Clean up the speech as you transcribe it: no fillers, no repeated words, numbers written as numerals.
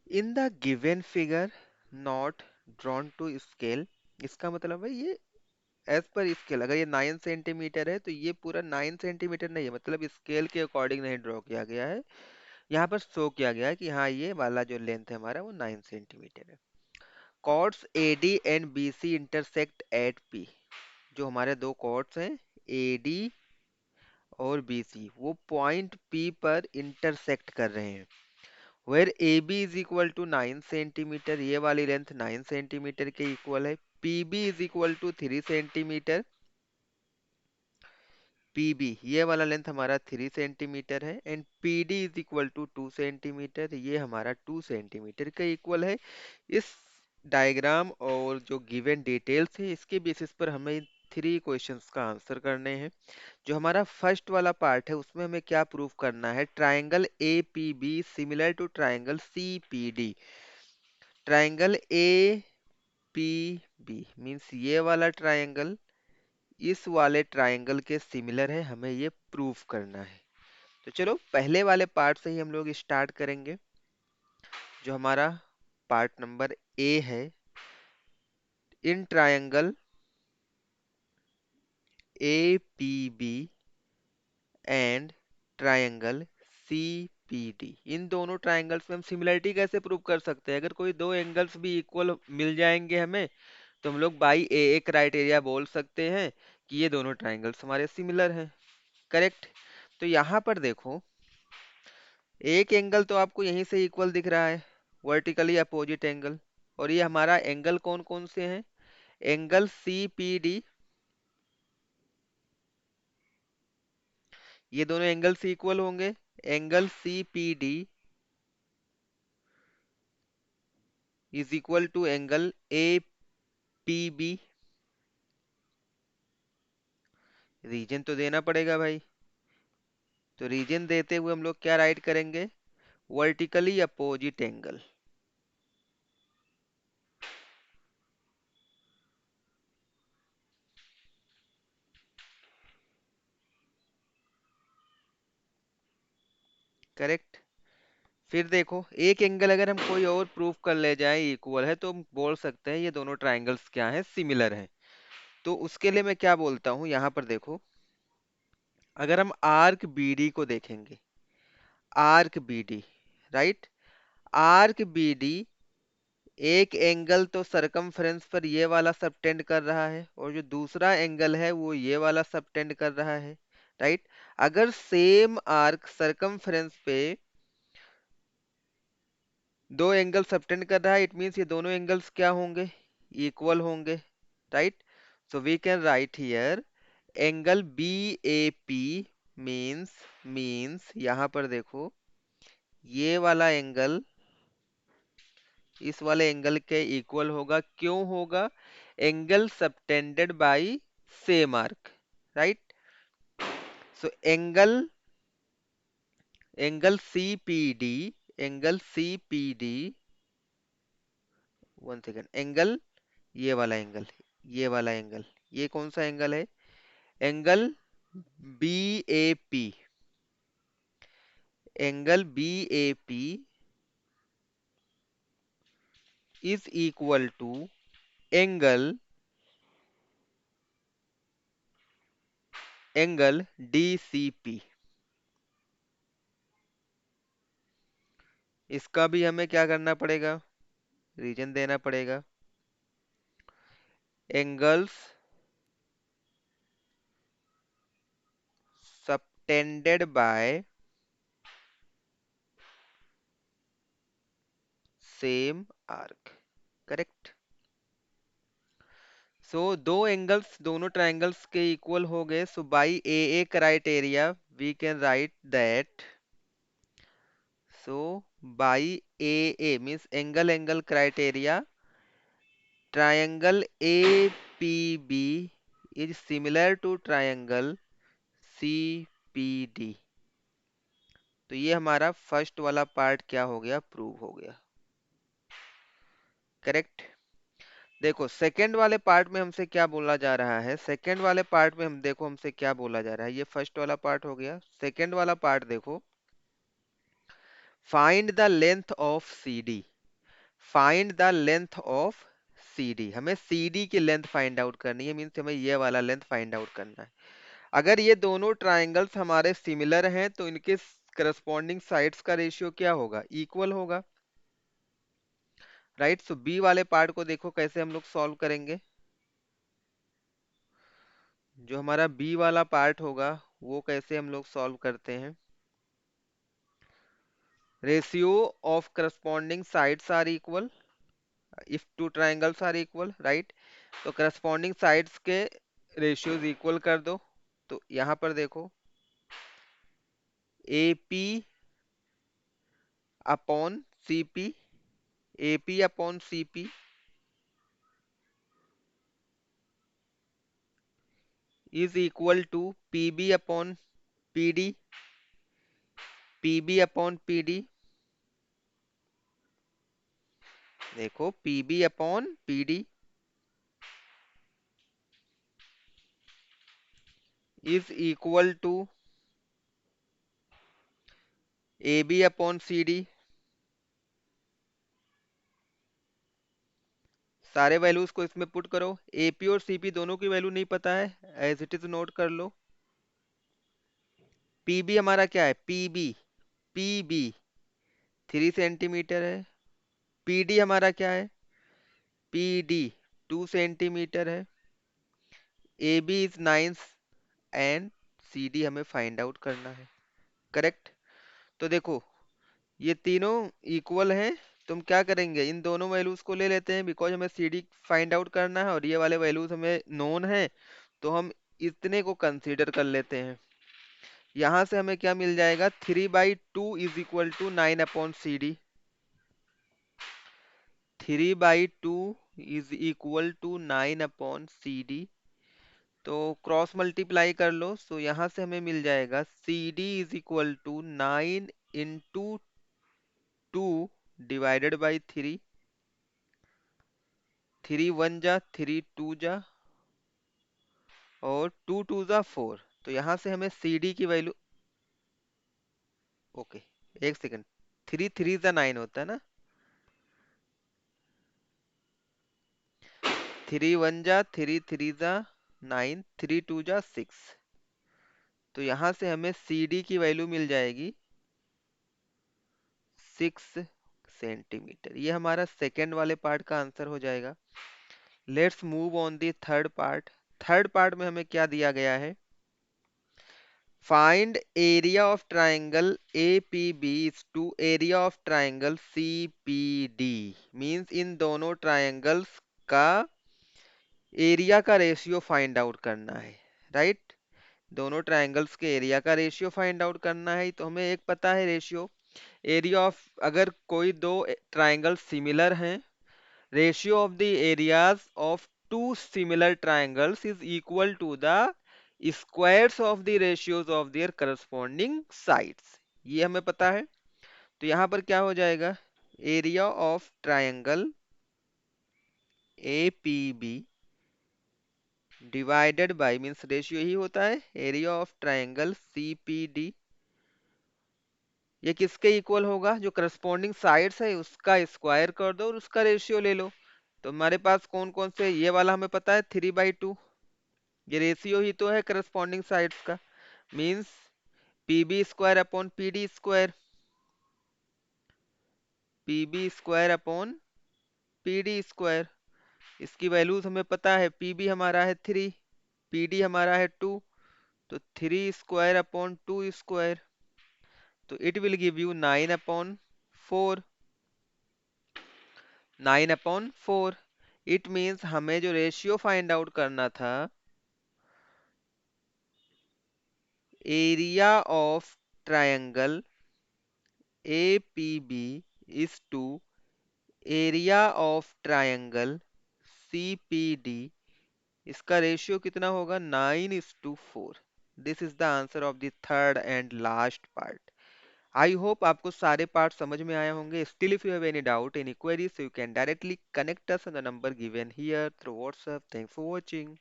In the given figure not drawn to scale. इसका मतलब है ये एज पर स्केल, अगर ये 9 सेंटीमीटर है तो ये पूरा 9 सेंटीमीटर नहीं है, मतलब स्केल के अकॉर्डिंग नहीं ड्रॉ किया गया है। यहाँ पर शो किया गया है कि हाँ ये वाला जो लेंथ है हमारा वो 9 सेंटीमीटर है। Chords A D and B C intersect at P. जो हमारे दो कॉर्ड्स हैं ए डी और बी सी, वो पॉइंट पी पर इंटरसेक्ट कर रहे हैं। Where A B is equal to 9 centimetre, ये वाली लेंथ 9 सेंटीमीटर के इक्वल है। P B is equal to 3 centimetre. P B ये वाला लेंथ हमारा 3 सेंटीमीटर है। And P D is equal to 2 centimetre, ये हमारा 2 सेंटीमीटर के इक्वल है। इस डायग्राम और जो गिवन डिटेल्स है इसके बेसिस पर हमें 3 क्वेश्चंस का आंसर करने हैं। जो हमारा फर्स्ट वाला पार्ट है उसमें हमें क्या प्रूव करना है, triangle A P B similar to triangle C P D. Triangle A P B means ये वाला ट्राइंगल इस वाले ट्राइंगल के सिमिलर है, हमें ये प्रूव करना है। तो चलो पहले वाले पार्ट से ही हम लोग स्टार्ट करेंगे। जो हमारा पार्ट नंबर ए है, in triangle A P B and triangle C P D, इन दोनों ट्राइंगल्स में हम सिमिलरिटी कैसे प्रूव कर सकते हैं? अगर कोई दो एंगल्स भी इक्वल मिल जाएंगे हमें तो हम लोग बाई ए ए क्राइटेरिया बोल सकते हैं कि ये दोनों ट्राइंगल्स हमारे सिमिलर हैं। करेक्ट। तो यहाँ पर देखो, एक एंगल तो आपको यहीं से इक्वल दिख रहा है, वर्टिकली अपोजिट एंगल। और ये हमारा एंगल कौन कौन से हैं? एंगल सी पी डी, ये दोनों एंगल से इक्वल होंगे। Angle C P D is equal to angle A P B. Reason तो देना पड़ेगा भाई, तो रीजन देते हुए हम लोग क्या राइट करेंगे? Vertically opposite angle. करेक्ट। फिर देखो, एक एंगल अगर हम कोई और प्रूफ कर ले जाए इक्वल है तो हम बोल सकते हैं ये दोनों ट्राइंगल्स क्या हैं, सिमिलर हैं। तो उसके लिए मैं क्या बोलता हूँ, यहाँ पर देखो, अगर हम आर्क बीडी को देखेंगे, arc B D, right, arc B D एक एंगल तो सरकमफ्रेंस पर ये वाला सबटेंड कर रहा है और जो दूसरा एंगल है वो ये वाला सबटेंड कर रहा है, राइट। अगर सेम आर्क सरकमफ्रेंस पे दो एंगल सबटेंड कर रहा है, इट मीन्स ये दोनों एंगल्स क्या होंगे? इक्वल होंगे, right. So we can write here angle B A P means, यहाँ पर देखो, ये वाला एंगल इस वाले एंगल के इक्वल होगा। क्यों होगा? Angle subtended by same arc, right. So angle, angle C P D, angle C P D, one second, angle ये वाला एंगल, ये वाला एंगल, ये कौन सा एंगल है? Angle B A P, angle B A P is equal to angle, angle D C P. इसका भी हमें क्या करना पड़ेगा? रीजन देना पड़ेगा। Angles subtended by same arc, correct. So दो एंगल्स दोनों ट्रायंगल्स के इक्वल हो गए, so by A A criteria we can write that, so by A A means angle angle criteria, triangle A P B is similar to triangle C P D. तो ये हमारा first वाला part क्या हो गया? Prove हो गया, correct. देखो सेकंड वाले पार्ट में हमसे क्या बोला जा रहा है, सेकंड वाले पार्ट में हम देखो हमसे क्या बोला जा रहा है। ये फर्स्ट वाला पार्ट हो गया, सेकंड वाला पार्ट देखो, find the length of C D. Find the length of C D, हमें सी डी की लेंथ फाइंड आउट करनी है, मीन्स हमें ये वाला लेंथ फाइंड आउट करना है। अगर ये दोनों ट्राइंगल्स हमारे सिमिलर हैं तो इनके करस्पॉन्डिंग साइड्स का रेशियो क्या होगा, इक्वल होगा, राइट। सो बी वाले पार्ट को देखो कैसे हम लोग सॉल्व करेंगे। जो हमारा बी वाला पार्ट होगा वो कैसे हम लोग सॉल्व करते हैं। Ratio of corresponding sides are equal if two triangles are equal, right. तो करस्पॉन्डिंग साइड्स के रेशियोज इक्वल कर दो। तो यहाँ पर देखो A P upon C P, A P upon C P is equal to P B upon P D, P B upon P D, देखो P B upon P D is equal to A B upon C D. सारे values को इसमें put करो। AP और CP दोनों की value नहीं पता है, एज इट इज नोट कर लो। पीबी हमारा क्या है, पीबी, पीबी 3 सेंटीमीटर है। पीडी हमारा क्या है, पीडी 2 सेंटीमीटर है। A B is 9 and C D हमें फाइंड आउट करना है, करेक्ट। तो देखो ये तीनों इक्वल हैं, तुम क्या करेंगे, इन दोनों वैल्यूज को ले लेते हैं बिकॉज हमें सी डी फाइंड आउट करना है और ये वाले वैल्यूज हमें नोन है, तो हम इतने को कंसीडर कर लेते हैं। यहाँ से हमें क्या मिल जाएगा, 3/2 is equal to 9/CD, 3/2 is equal to 9/CD। तो क्रॉस मल्टीप्लाई कर लो, सो यहाँ से हमें मिल जाएगा CD is equal to 9 into 2 / 3, 3 1 जा 3 2 जा और 2 2 जा 4। तो यहाँ से हमें CD की वैल्यू, ओके एक सेकंड, 3 3 जा 9 होता है ना, 3 1 जा 3 3 जा 9, 3 2 जा 6। तो यहाँ से हमें CD की वैल्यू मिल जाएगी 6 सेंटीमीटर। ये हमारा सेकेंड वाले पार्ट का आंसर हो जाएगा। Let's move on the third part. Third part में हमें क्या दिया गया है, find area of triangle A P B is to area of triangle C P D. Means इन दोनों ट्राइंगल्स का एरिया का रेशियो फाइंड आउट करना है, राइट। दोनों ट्राइंगल्स के एरिया का रेशियो फाइंड आउट करना है। तो हमें एक पता है रेशियो, एरिया ऑफ, अगर कोई दो ट्राइंगल सिमिलर हैं, ratio of the areas of two similar triangles is equal to the squares of the ratios of their corresponding sides, ये हमें पता है। तो यहाँ पर क्या हो जाएगा, area of triangle A P B divided by, means ratio ही होता है area of triangle C P D, ये किसके इक्वल होगा, जो करस्पॉन्डिंग साइड्स है उसका स्क्वायर कर दो और उसका रेशियो ले लो। तो हमारे पास कौन कौन से, ये वाला हमें पता है 3/2, ये रेशियो ही तो है करस्पॉन्डिंग साइड्स का, means P B square upon P D square, P B square upon P D square. इसकी वैल्यूज हमें पता है, पी बी हमारा है 3, पी डी हमारा है 2, तो 3 स्क्वायर अपॉन 2 स्क्वायर, तो it will give you 9/4, 9/4। It means हमें जो रेशियो फाइंड आउट करना था, area of triangle A P B is to area of triangle C P D, इसका रेशियो कितना होगा, 9:4। This is the answer of the third and last part. I hope आपको सारे part समझ में आए होंगे। Still if you have any doubt, any query, so you can directly connect us on the number given here through WhatsApp. Thanks for watching.